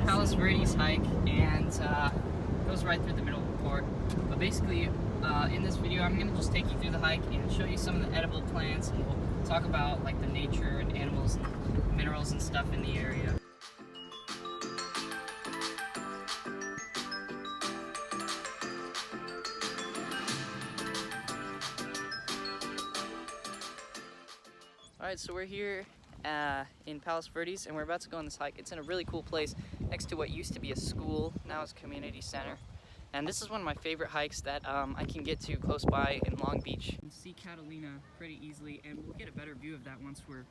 Palos Verdes hike, and goes right through the middle of the park. But basically, in this video, I'm gonna just take you through the hike and show you some of the edible plants, and we'll talk about like the nature and animals and minerals and stuff in the area. Alright, so we're here in Palos Verdes, and we're about to go on this hike. It's in a really cool place next to what used to be a school, now it's a community center. And this is one of my favorite hikes that I can get to close by in Long Beach. You can see Catalina pretty easily, and we'll get a better view of that once we're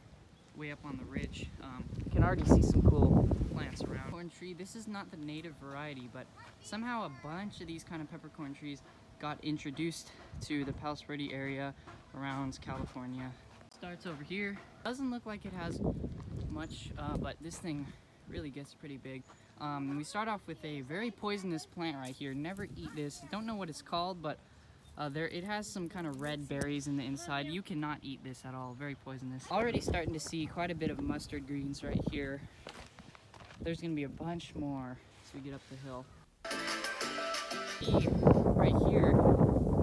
way up on the ridge. You can already see some cool plants around. Peppercorn tree, this is not the native variety, but somehow a bunch of these kind of peppercorn trees got introduced to the Palos Verdes area around California. Starts over here. Doesn't look like it has much, but this thing really gets pretty big. We start off with a very poisonous plant right here. Never eat this. Don't know what it's called, but it has some kind of red berries in the inside. You cannot eat this at all. Very poisonous. Already starting to see quite a bit of mustard greens right here. There's gonna be a bunch more as we get up the hill. Right here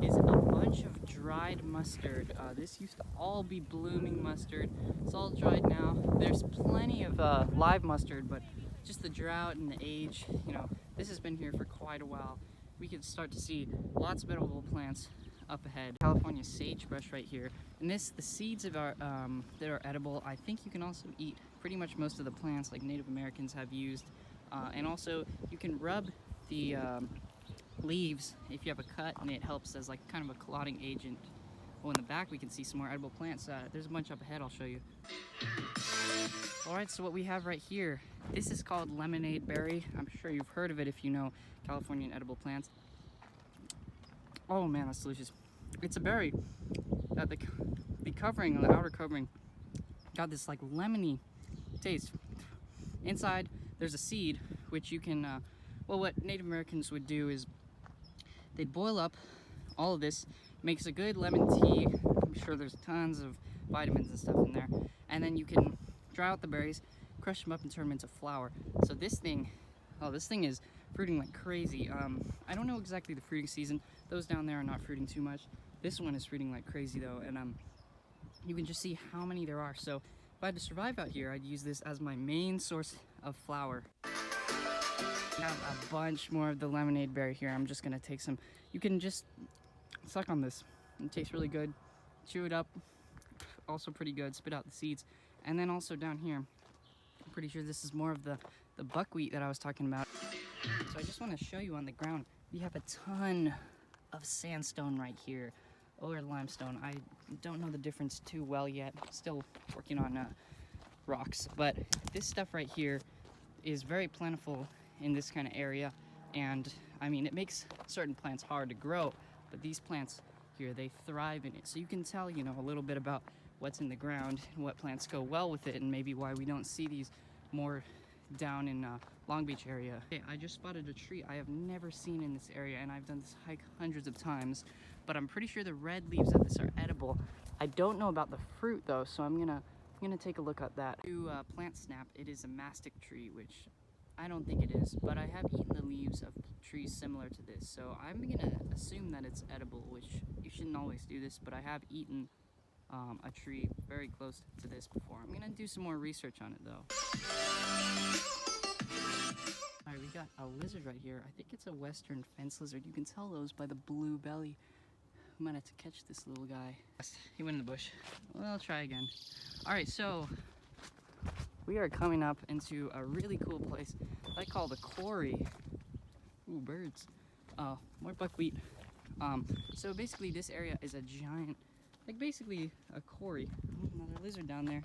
is a bunch of dried mustard. This used to all be blooming mustard. It's all dried now. There's plenty of live mustard, but just the drought and the age, you know, this has been here for quite a while. We can start to see lots of edible plants up ahead. California sagebrush right here. And the seeds of our, that are edible, I think you can also eat pretty much most of the plants like Native Americans have used. And also you can rub the leaves if you have a cut, and it helps as like kind of a clotting agent. Well, in the back we can see some more edible plants. There's a bunch up ahead I'll show you. Alright, so what we have right here, this is called lemonade berry. I'm sure you've heard of it if you know Californian edible plants. Oh man, that's delicious. It's a berry that the covering, the outer covering, got this like lemony taste. Inside there's a seed which you can, well, what Native Americans would do is they'd boil up all of this, makes a good lemon tea. I'm sure there's tons of vitamins and stuff in there. And then you can dry out the berries, crush them up and turn them into flour. So this thing, oh, this thing is fruiting like crazy. I don't know exactly the fruiting season. Those down there are not fruiting too much. This one is fruiting like crazy though, and you can just see how many there are. So if I had to survive out here, I'd use this as my main source of flour. I have a bunch more of the lemonade berry here. I'm just gonna take some. You can just suck on this. It tastes really good. Chew it up, also pretty good. Spit out the seeds. And then also down here, I'm pretty sure this is more of the buckwheat that I was talking about. So I just want to show you on the ground, we have a ton of sandstone right here, or limestone. I don't know the difference too well yet. Still working on rocks. But this stuff right here is very plentiful in this kind of area, and I mean, it makes certain plants hard to grow, but these plants here, they thrive in it. So you can tell, you know, a little bit about what's in the ground and what plants go well with it, and maybe why we don't see these more down in Long Beach area. Okay, I just spotted a tree I have never seen in this area, and I've done this hike hundreds of times, but I'm pretty sure the red leaves of this are edible. I don't know about the fruit though, so I'm gonna take a look at that. To plant snap, it is a mastic tree, which I don't think it is, but I have eaten the leaves of trees similar to this, so I'm gonna assume that it's edible, which you shouldn't always do this, but I have eaten a tree very close to this before. I'm gonna do some more research on it though. Alright, we got a lizard right here. I think it's a western fence lizard. You can tell those by the blue belly. We might have to catch this little guy. He went in the bush. Well, I'll try again. Alright, so we are coming up into a really cool place I call the quarry. Ooh, birds. More buckwheat. So basically this area is a giant, like basically a quarry. Oh, another lizard down there.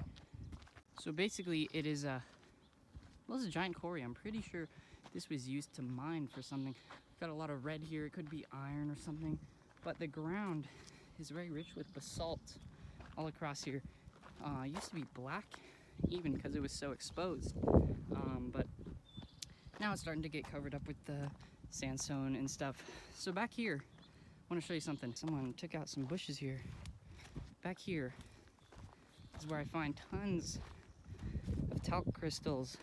So basically it is well, it's a giant quarry. I'm pretty sure this was used to mine for something. Got a lot of red here. It could be iron or something. But the ground is very rich with basalt all across here. It used to be black even because it was so exposed. But now it's starting to get covered up with the sandstone and stuff. So back here, I want to show you something. Someone took out some bushes here. Back here is where I find tons of talc crystals.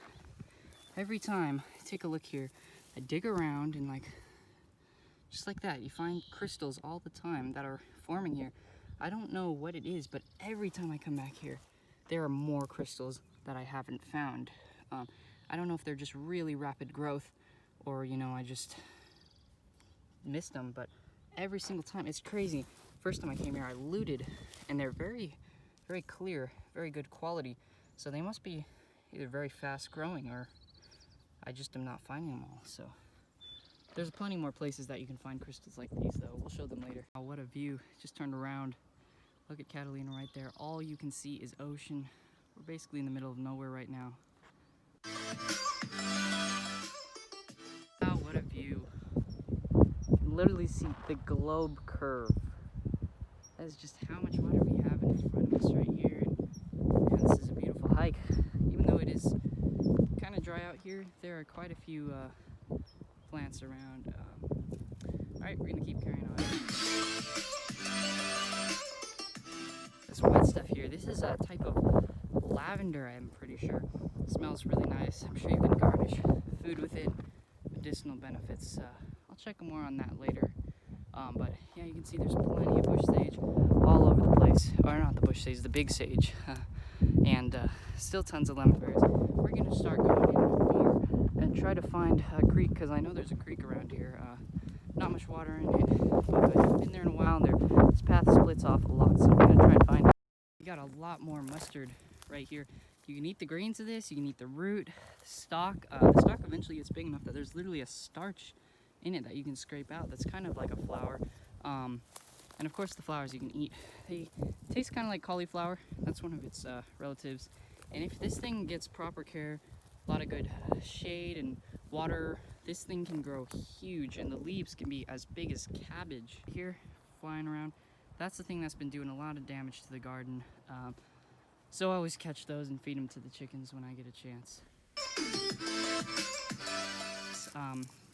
every time I take a look here, I dig around and like, just like that, you find crystals all the time that are forming here. I don't know what it is, but every time I come back here, there are more crystals that I haven't found. I don't know if they're just really rapid growth or, you know, I just missed them, but every single time, it's crazy. First time I came here, I looted, and they're very, very clear, very good quality. So they must be either very fast growing or I just am not finding them all. So there's plenty more places that you can find crystals like these though. We'll show them later. Oh, what a view. Just turned around. Look at Catalina right there. All you can see is ocean. We're basically in the middle of nowhere right now. Wow, what a view. You can literally see the globe curve. That is just how much water we have in front of us right here. And this is a beautiful hike. Even though it is kind of dry out here, there are quite a few plants around. Alright, we're gonna keep carrying on. This white stuff here, this is a type of lavender, I'm pretty sure. It smells really nice. I'm sure you can garnish food with it. Medicinal benefits. I'll check more on that later. But yeah, you can see there's plenty of bush sage all over the place. Or not the bush sage, the big sage. And still tons of lemon berries. We're gonna start going in more and try to find a creek, because I know there's a creek around here. Not much water in it, but I haven't been there in a while, and this path splits off a lot, so I'm gonna try and find it. You got a lot more mustard right here. You can eat the greens of this, you can eat the root, the stalk. The stalk eventually gets big enough that there's literally a starch in it that you can scrape out that's kind of like a flower. And of course the flowers you can eat. They taste kind of like cauliflower. That's one of its relatives. And if this thing gets proper care, a lot of good shade and water, this thing can grow huge, and the leaves can be as big as cabbage. Here, flying around, that's the thing that's been doing a lot of damage to the garden. So I always catch those and feed them to the chickens when I get a chance.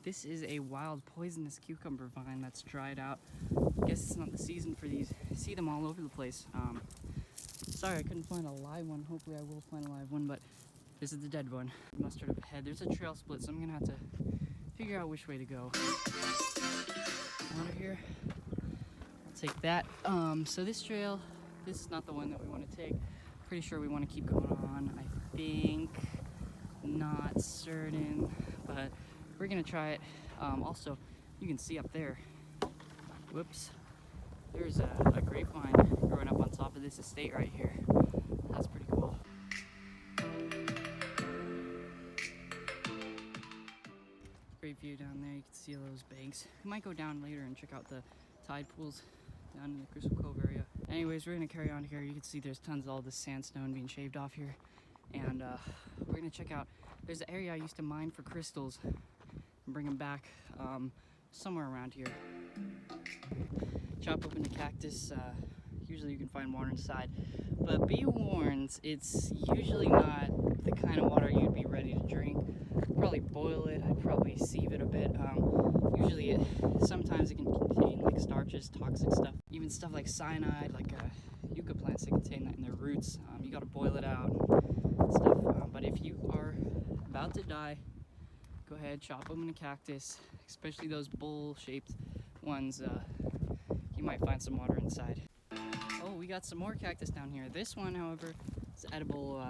This is a wild poisonous cucumber vine that's dried out. I guess it's not the season for these. I see them all over the place. Sorry I couldn't find a live one. Hopefully I will find a live one, but this is the dead one. Mustard up ahead. There's a trail split, so I'm gonna have to figure out which way to go. Water here. I'll take that. So this trail, this is not the one that we want to take. Pretty sure we want to keep going on. I think, not certain, but we're gonna try it. Also, you can see up there. Whoops. There's a grapevine growing up on top of this estate right here. That's pretty cool. Great view down there. You can see all those banks. We might go down later and check out the tide pools down in the Crystal Cove area. Anyways, we're gonna carry on here. You can see there's tons of all this sandstone being shaved off here. And we're gonna check out, there's an area I used to mine for crystals and bring them back somewhere around here. Chop open the cactus. Usually you can find water inside, but be warned, it's usually not the kind of water you'd be ready to drink. Probably boil it. I'd probably sieve it a bit. Usually sometimes it can contain like starches, toxic stuff, even stuff like cyanide, like yucca plants that contain that in their roots. You gotta boil it out and stuff. But if you are about to die, go ahead, chop open a cactus, especially those bowl-shaped ones. You might find some water inside. Oh, we got some more cactus down here. This one, however, is edible.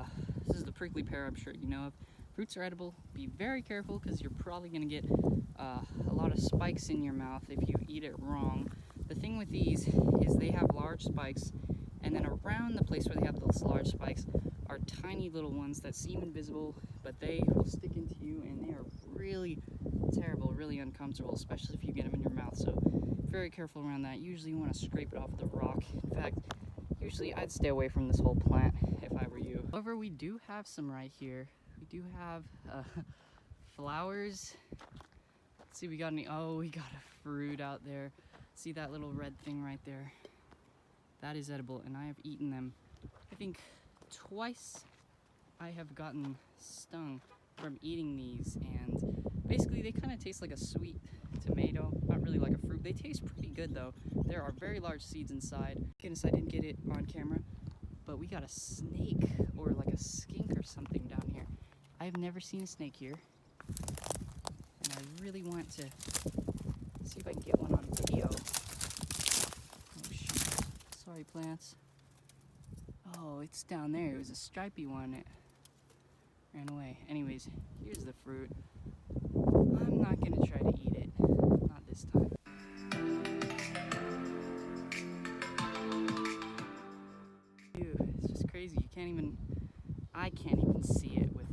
This is the prickly pear, I'm sure you know of. Fruits are edible. Be very careful, because you're probably going to get a lot of spikes in your mouth if you eat it wrong. The thing with these is they have large spikes, and then around the place where they have those large spikes are tiny little ones that seem invisible, but they will stick into you, and they are really terrible, really uncomfortable, especially if you get them in your mouth. So very careful around that. Usually you want to scrape it off the rock. In fact, usually I'd stay away from this whole plant if I were you. However, we do have some right here. We do have flowers. Let's see, we got any. Oh, we got a fruit out there. See that little red thing right there? That is edible, and I have eaten them. I think twice I have gotten stung from eating these, and basically they kind of taste like a sweet tomato, not really like a fruit. They taste pretty good though. There are very large seeds inside. Goodness, I didn't get it on camera, but we got a snake or like a skink or something down here. I've never seen a snake here, and I really want to see if I can get one on video. Oh shoot, sorry plants. Oh, it's down there. It was a stripy one. It ran away. Anyways, here's the fruit. I'm not gonna try to eat it. Not this time. Dude, it's just crazy. I can't even see it with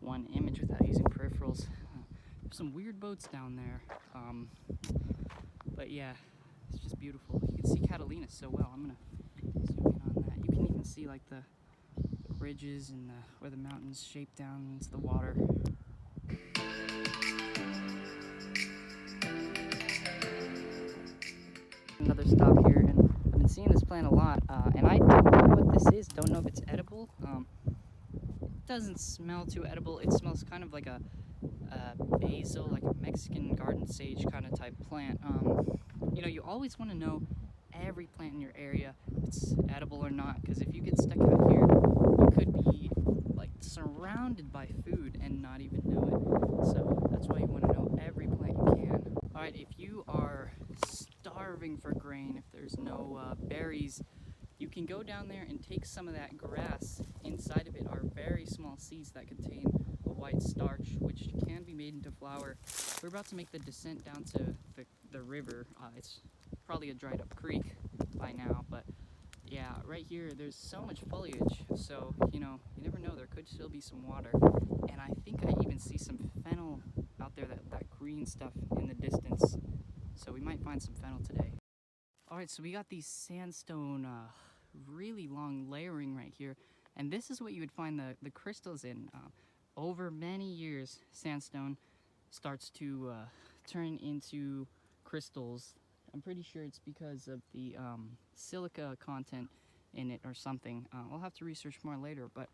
one image without using peripherals. There's some weird boats down there. But yeah, it's just beautiful. You can see Catalina so well. I'm gonna zoom in on that. You can even see like the ridges and where the mountains shape down into the water. Another stop here, and I've been seeing this plant a lot, and I don't know what this is. Don't know if it's edible. It doesn't smell too edible. It smells kind of like a basil, like a Mexican garden sage kind of type plant. You know, you always want to know every plant in your area if it's edible or not, because if you get stuck out here, you could be like surrounded by food and not even know it. So that's why you want to know every plant you can. All right, if you are starving for grain, if there's no berries, you can go down there and take some of that grass. Inside of it are very small seeds that contain a white starch, which can be made into flour. We're about to make the descent down to the river. It's probably a dried up creek by now, but yeah, right here there's so much foliage, so you know, you never know, there could still be some water. And I think I even see some fennel out there, that green stuff in the distance, so we might find some fennel today. Alright, so we got these sandstone really long layering right here, and this is what you would find the crystals in. Over many years, sandstone starts to turn into crystals. I'm pretty sure it's because of the silica content in it or something. I'll have to research more later, but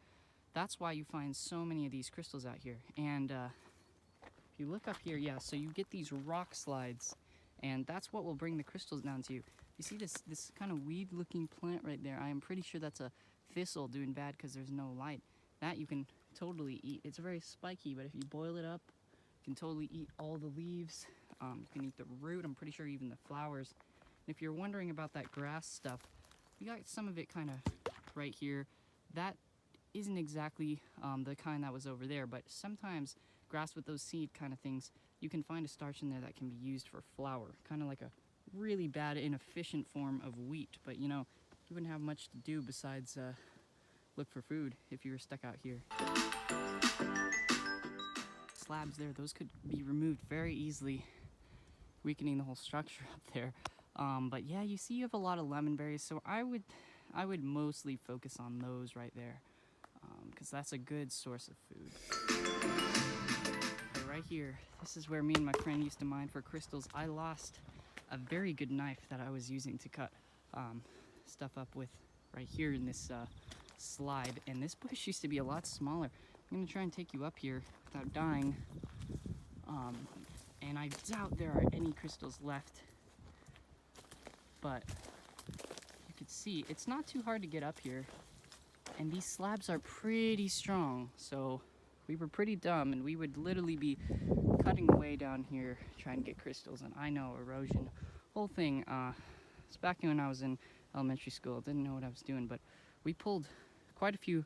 that's why you find so many of these crystals out here. And if you look up here, yeah, so you get these rock slides, and that's what will bring the crystals down to you. You see this kind of weed-looking plant right there? I am pretty sure that's a thistle doing bad because there's no light. That you can totally eat. It's very spiky, but if you boil it up, you can totally eat all the leaves. You can eat the root. I'm pretty sure even the flowers. And if you're wondering about that grass stuff, we got some of it kind of right here. That isn't exactly the kind that was over there, but sometimes grass with those seed kind of things, you can find a starch in there that can be used for flour, kind of like a really bad, inefficient form of wheat. But you know, you wouldn't have much to do besides look for food if you were stuck out here. Slabs there, those could be removed very easily, weakening the whole structure up there. But yeah, you see you have a lot of lemon berries, so I would mostly focus on those right there, because that's a good source of food. Right here, this is where me and my friend used to mine for crystals. I lost a very good knife that I was using to cut stuff up with right here in this slide, and this bush used to be a lot smaller. I'm gonna try and take you up here without dying, and I doubt there are any crystals left, but you can see it's not too hard to get up here, and these slabs are pretty strong, so we were pretty dumb, and we would literally be cutting away down here trying to get crystals. And I know, erosion, whole thing. It's back when I was in elementary school. Didn't know what I was doing, but we pulled quite a few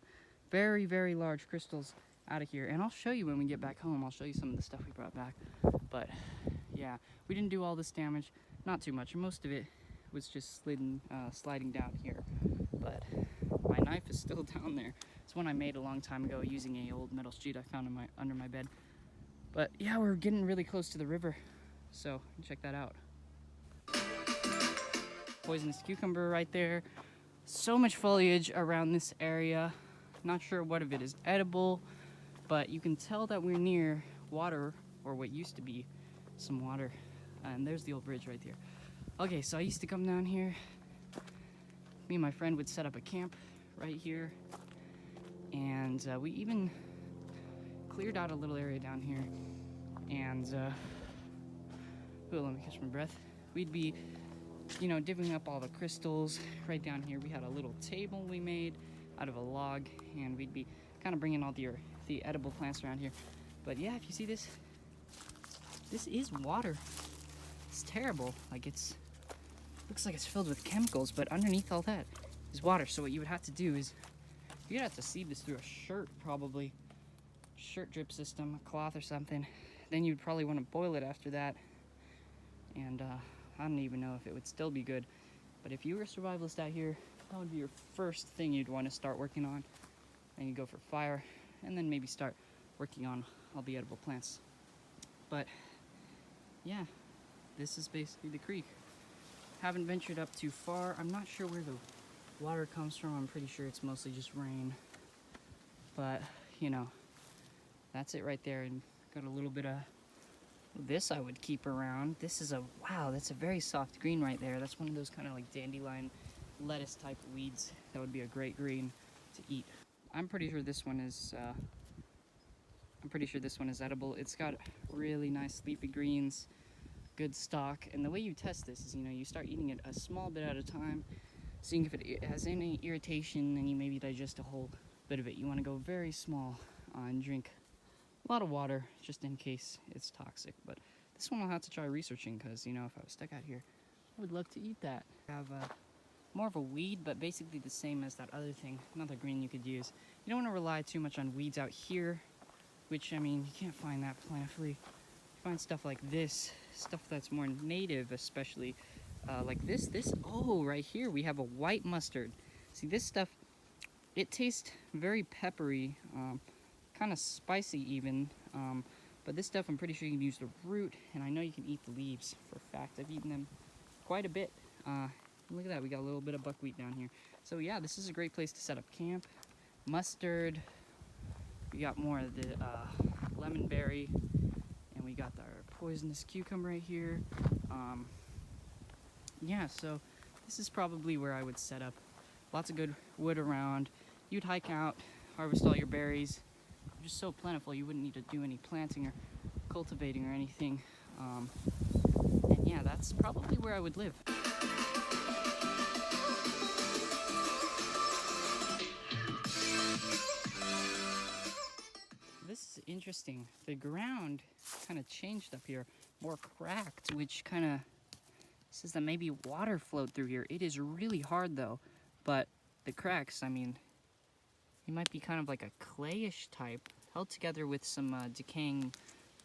very, very large crystals out of here. And I'll show you when we get back home. I'll show you some of the stuff we brought back. But yeah, we didn't do all this damage. Not too much. Most of it was just sliding down here. But my knife is still down there. It's one I made a long time ago using an old metal sheet I found under my bed. But yeah, we're getting really close to the river, so check that out. Poisonous cucumber right there. So much foliage around this area. Not sure what of it is edible, but you can tell that we're near water, or what used to be some water. And there's the old bridge right there. Okay, so I used to come down here. Me and my friend would set up a camp right here, and we even cleared out a little area down here, and let me catch my breath. We'd be, you know, divvying up all the crystals right down here. We had a little table we made out of a log, and we'd be kind of bringing all the the edible plants around here. But yeah, if you see this, this is water. It's terrible. Like looks like it's filled with chemicals, but underneath all that is water. So what you would have to do is you'd have to sieve this through a shirt, probably. Shirt drip system, a cloth or something. Then you'd probably want to boil it after that. And I don't even know if it would still be good. But if you were a survivalist out here, that would be your first thing you'd want to start working on. Then you go for fire, and then maybe start working on all the edible plants. But yeah, this is basically the creek. Haven't ventured up too far. I'm not sure where the water comes from. I'm pretty sure it's mostly just rain. But, you know, that's it right there. And got a little bit of this I would keep around. This is wow, that's a very soft green right there. That's one of those kind of like dandelion lettuce type weeds. That would be a great green to eat. I'm pretty sure this one is edible. It's got really nice leafy greens, good stalk. And the way you test this is, you know, you start eating it a small bit at a time, seeing if it has any irritation, and you maybe digest a whole bit of it. You want to go very small and drink a lot of water just in case it's toxic. But this one I'll have to try researching, because, you know, if I was stuck out here, I would love to eat that. I have more of a weed, but basically the same as that other thing, another green you could use. You don't want to rely too much on weeds out here, which, I mean, you can't find that plentifully. You find stuff like this, stuff that's more native, especially like this. Oh, right here we have a white mustard. See, this stuff, it tastes very peppery, kind of spicy even, but this stuff I'm pretty sure you can use the root, and I know you can eat the leaves. For a fact, I've eaten them quite a bit. Look at that, we got a little bit of buckwheat down here. So yeah, this is a great place to set up camp. Mustard, we got more of the lemon berry, and we got our poisonous cucumber right here. Yeah, so this is probably where I would set up. Lots of good wood around. You'd hike out, harvest all your berries. They're just so plentiful, you wouldn't need to do any planting or cultivating or anything. And yeah, that's probably where I would live. This is interesting. The ground kind of changed up here, more cracked, which kind of says that maybe water flowed through here. It is really hard though, but the cracks, I mean, it might be kind of like a clayish type, held together with some decaying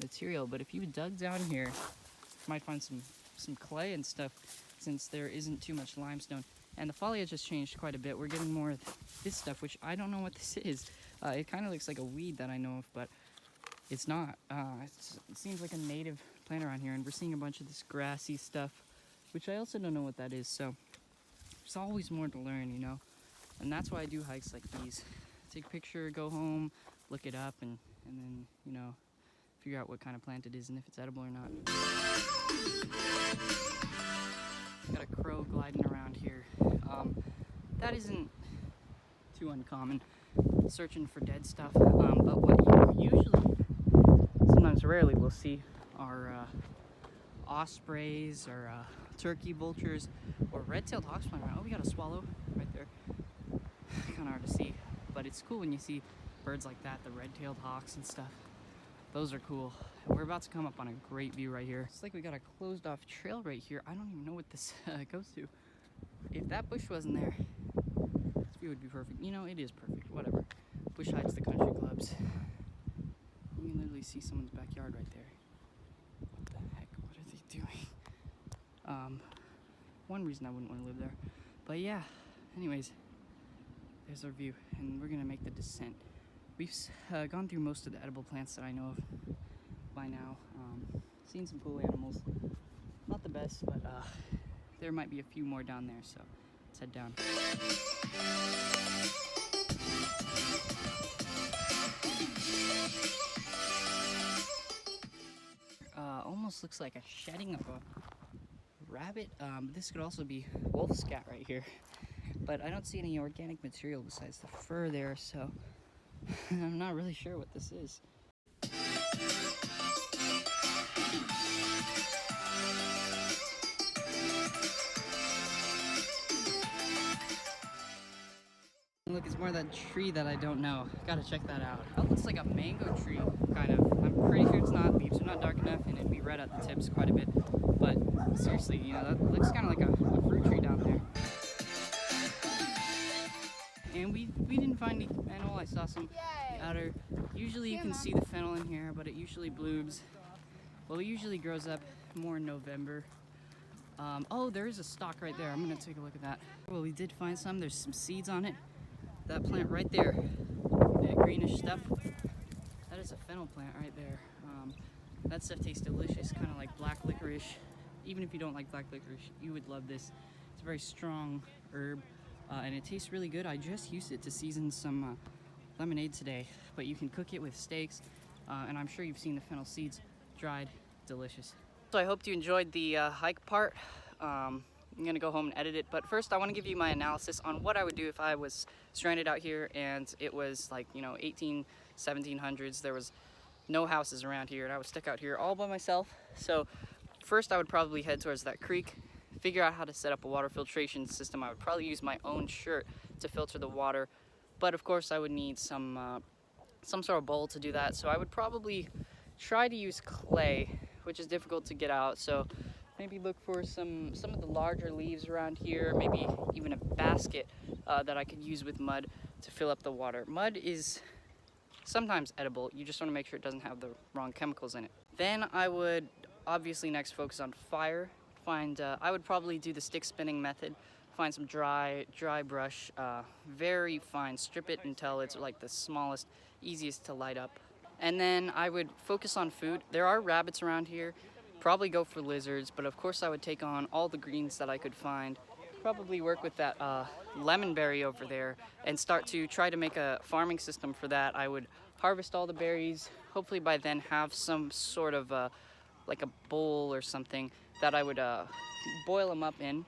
material. But if you dug down here, you might find some clay and stuff, since there isn't too much limestone. And the foliage has changed quite a bit. We're getting more of this stuff, which I don't know what this is. It kind of looks like a weed that I know of, but it's not. It seems like a native plant around here, and we're seeing a bunch of this grassy stuff, which I also don't know what that is. So there's always more to learn, you know? And that's why I do hikes like these. Take a picture, go home, look it up, and then, you know, figure out what kind of plant it is and if it's edible or not. Got a crow gliding around here. That isn't too uncommon, searching for dead stuff. But what you usually, sometimes rarely, will see are ospreys or turkey vultures or red-tailed hawks flying around. Oh, we got a swallow right there. Kind of hard to see, but it's cool when you see birds like that, the red-tailed hawks and stuff. Those are cool. We're about to come up on a great view right here. It's like we got a closed off trail right here. I don't even know what this goes to. If that bush wasn't there, this view would be perfect. You know, it is perfect, whatever. Bush hides the country clubs. You can literally see someone's backyard right there. What the heck, what are they doing? One reason I wouldn't want to live there. But yeah, anyways, there's our view, and we're gonna make the descent. We've gone through most of the edible plants that I know of by now. Seen some cool animals. Not the best, but there might be a few more down there, so let's head down. Almost looks like a shedding of a rabbit. This could also be wolf scat right here. But I don't see any organic material besides the fur there, so I'm not really sure what this is. look, it's more that tree that I don't know. Gotta check that out. That looks like a mango tree, kind of. I'm pretty sure it's not. Leaves are not dark enough, and it'd be red at the tips quite a bit. But seriously, you know, that looks kind of like a fruit tree down there. And we didn't find any fennel. I saw some outer. Usually you can see the fennel in here, but it usually blooms. Well, it usually grows up more in November. Oh, there is a stalk right there. I'm gonna take a look at that. Well, we did find some. There's some seeds on it. That plant right there, that greenish stuff, that is a fennel plant right there. That stuff tastes delicious, kind of like black licorice. Even if you don't like black licorice, you would love this. It's a very strong herb, and it tastes really good. I just used it to season some lemonade today, but you can cook it with steaks, and I'm sure you've seen the fennel seeds dried, delicious. So I hope you enjoyed the hike part. I'm gonna go home and edit it, but first I want to give you my analysis on what I would do if I was stranded out here and it was like, you know, 1700s. There was no houses around here and I was stuck out here all by myself. So first I would probably head towards that creek, figure out how to set up a water filtration system. I would probably use my own shirt to filter the water, but of course I would need some sort of bowl to do that. So I would probably try to use clay, which is difficult to get out. So maybe look for some of the larger leaves around here, maybe even a basket that I could use with mud to fill up the water. Mud is sometimes edible. You just want to make sure it doesn't have the wrong chemicals in it. Then I would obviously next focus on fire. I would probably do the stick spinning method. Find some dry brush, very fine, strip it until it's like the smallest, easiest to light up. And then I would focus on food. There are rabbits around here, probably go for lizards, but of course I would take on all the greens that I could find. Probably work with that lemon berry over there and start to try to make a farming system for that. I would harvest all the berries, hopefully by then have some sort of like a bowl or something that I would boil them up in,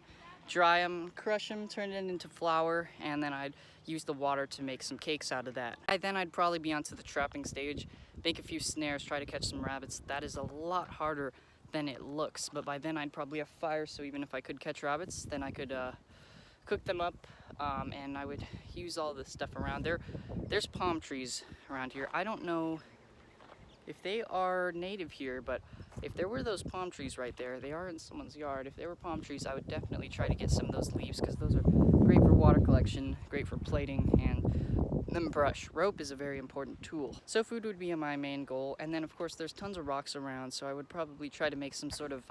dry them, crush them, turn it into flour, and then I'd use the water to make some cakes out of that. Then I'd probably be onto the trapping stage, make a few snares, try to catch some rabbits. That is a lot harder than it looks, but by then I'd probably have fire, so even if I could catch rabbits, then I could cook them up, and I would use all this stuff around. There's palm trees around here. I don't know if they are native here, but if there were those palm trees right there, they are in someone's yard. If there were palm trees, I would definitely try to get some of those leaves because those are great for water collection, great for plating, and then brush. Rope is a very important tool. So food would be my main goal, and then of course there's tons of rocks around, so I would probably try to make some sort of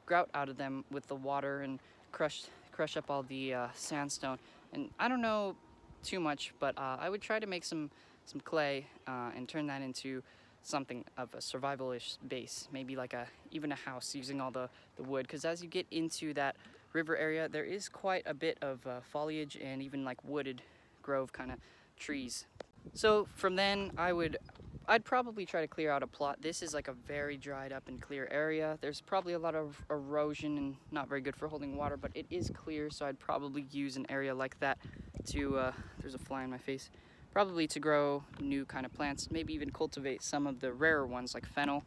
grout out of them with the water and crush up all the sandstone. And I don't know too much, but I would try to make some clay and turn that into something of a survival-ish base, maybe like even a house using all the wood, because as you get into that river area there is quite a bit of foliage and even like wooded grove kind of trees. So from then I'd probably try to clear out a plot. This is like a very dried up and clear area. There's probably a lot of erosion and not very good for holding water, but it is clear, so I'd probably use an area like that to there's a fly in my face. Probably to grow new kind of plants, maybe even cultivate some of the rarer ones like fennel.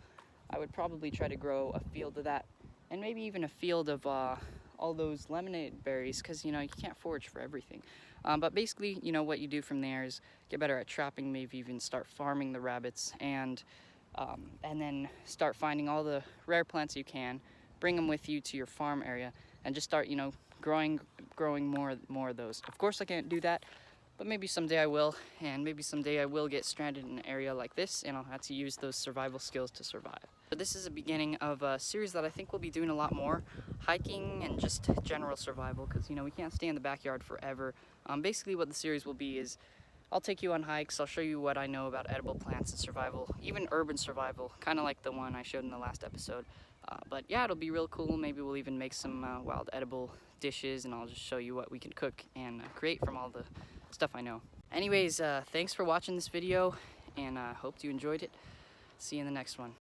I would probably try to grow a field of that, and maybe even a field of all those lemonade berries, because you know you can't forage for everything. But basically, you know, what you do from there is get better at trapping, maybe even start farming the rabbits, and then start finding all the rare plants you can, bring them with you to your farm area, and just start, you know, growing more of those. Of course, I can't do that. But maybe someday I will, and maybe someday I will get stranded in an area like this, and I'll have to use those survival skills to survive. But this is a beginning of a series that I think we'll be doing a lot more, hiking and just general survival, because, you know, we can't stay in the backyard forever. Basically what the series will be is I'll take you on hikes, I'll show you what I know about edible plants and survival, even urban survival, kind of like the one I showed in the last episode. But yeah, it'll be real cool. Maybe we'll even make some wild edible dishes, and I'll just show you what we can cook and create from all the stuff I know. Anyways, thanks for watching this video, and hope you enjoyed it. See you in the next one.